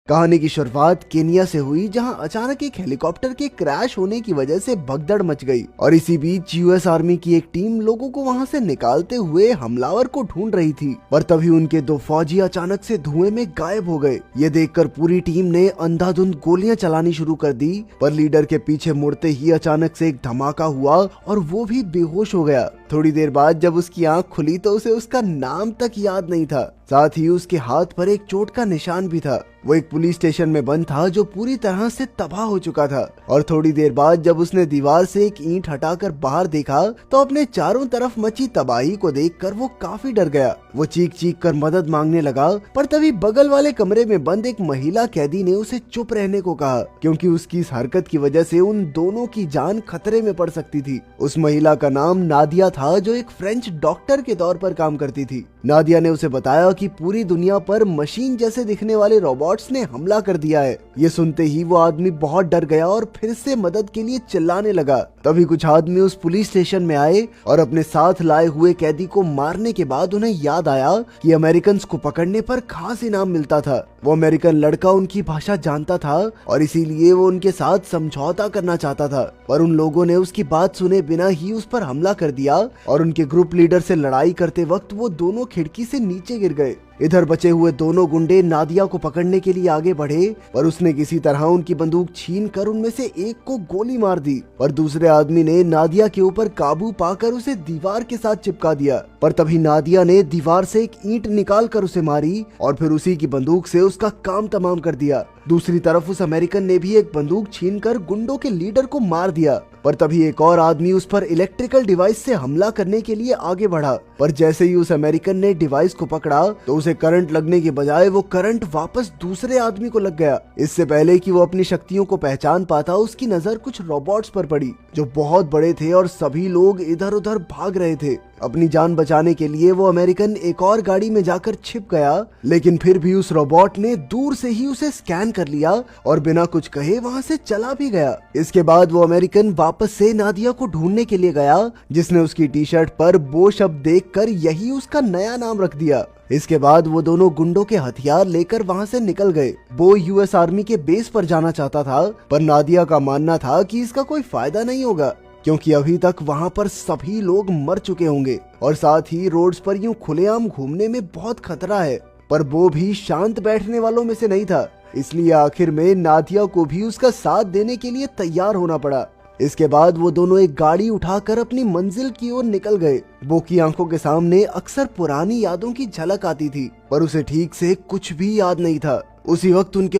कहानी की शुरुआत केनिया से हुई, जहां अचानक एक हेलीकॉप्टर के क्रैश होने की वजह से भगदड़ मच गई और इसी बीच यूएस आर्मी की एक टीम लोगों को वहां से निकालते हुए हमलावर को ढूंढ रही थी। पर तभी उनके दो फौजी अचानक से धुएं में गायब हो गए। ये देखकर पूरी टीम ने अंधाधुंध गोलियां चलानी शुरू कर दी, पर लीडर के पीछे मुड़ते ही अचानक से एक धमाका हुआ और वो भी बेहोश हो गया। थोड़ी देर बाद जब उसकी आंख खुली तो उसे उसका नाम तक याद नहीं था। साथ ही उसके हाथ पर एक चोट का निशान भी था। वो एक पुलिस स्टेशन में बंद था जो पूरी तरह से तबाह हो चुका था। और थोड़ी देर बाद जब उसने दीवार से एक ईंट हटाकर बाहर देखा तो अपने चारों तरफ मची तबाही को देखकर वो काफी डर गया। वो चीख चीख कर मदद मांगने लगा, पर तभी बगल वाले कमरे में बंद एक महिला कैदी ने उसे चुप रहने को कहा, क्योंकि उसकी इस हरकत की वजह से उन दोनों की जान खतरे में पड़ सकती थी। उस महिला का नाम नादिया था, जो एक फ्रेंच डॉक्टर के तौर पर काम करती थी। नादिया ने उसे बताया कि पूरी दुनिया पर मशीन जैसे दिखने वाले रोबोट्स ने हमला कर दिया है। ये सुनते ही वो आदमी बहुत डर गया और फिर से मदद के लिए चिल्लाने लगा। तभी कुछ आदमी उस पुलिस स्टेशन में आए और अपने साथ लाए हुए कैदी को मारने के बाद उन्हें याद आया कि अमेरिकन को पकड़ने पर खास इनाम मिलता था। वो अमेरिकन लड़का उनकी भाषा जानता था और इसीलिए वो उनके साथ समझौता करना चाहता था, पर उन लोगों ने उसकी बात सुने बिना ही उस पर हमला कर दिया और उनके ग्रुप लीडर से लड़ाई करते वक्त वो दोनों खिड़की से नीचे गिर गए। इधर बचे हुए दोनों गुंडे नादिया को पकड़ने के लिए आगे बढ़े, पर उसने किसी तरह उनकी बंदूक छीनकर उनमें से एक को गोली मार दी। पर दूसरे आदमी ने नादिया के ऊपर काबू पाकर उसे दीवार के साथ चिपका दिया। पर तभी नादिया ने दीवार से एक ईंट निकालकर उसे मारी और फिर उसी की बंदूक से उसका काम तमाम कर दिया। दूसरी तरफ उस अमेरिकन ने भी एक बंदूक छीनकर गुंडों के लीडर को मार दिया। पर तभी एक और आदमी उस पर इलेक्ट्रिकल डिवाइस से हमला करने के लिए आगे बढ़ा, पर जैसे ही उस अमेरिकन ने डिवाइस को पकड़ा तो उसे करंट लगने के बजाय वो करंट वापस दूसरे आदमी को लग गया। इससे पहले कि वो अपनी शक्तियों को पहचान पाता, उसकी नजर कुछ रोबोट्स पर पड़ी जो बहुत बड़े थे और सभी लोग इधर उधर भाग रहे थे। अपनी जान बचाने के लिए वो अमेरिकन एक और गाड़ी में जाकर छिप गया, लेकिन फिर भी उस रोबोट ने दूर से ही उसे स्कैन कर लिया और बिना कुछ कहे वहां से चला भी गया। इसके बाद वो अमेरिकन वापस से नादिया को ढूंढने के लिए गया, जिसने उसकी टी शर्ट पर बो शब्द देखकर यही उसका नया नाम रख दिया। इसके बाद वो दोनों गुंडों के हथियार लेकर वहां से निकल गए। बो यूएस आर्मी के बेस पर जाना चाहता था, पर नादिया का मानना था कि इसका कोई फायदा नहीं होगा, क्योंकि अभी तक वहां पर सभी लोग मर चुके होंगे और साथ ही रोड्स पर यूं खुलेआम घूमने में बहुत खतरा है। पर वो भी शांत बैठने वालों में से नहीं था, इसलिए आखिर में नादिया को भी उसका साथ देने के लिए तैयार होना पड़ा। इसके बाद वो दोनों एक गाड़ी उठाकर अपनी मंजिल की ओर निकल गए। बो की आंखों के सामने अक्सर पुरानी यादों की झलक आती थी, पर उसे ठीक से कुछ भी याद नहीं था। उसी वक्त उनके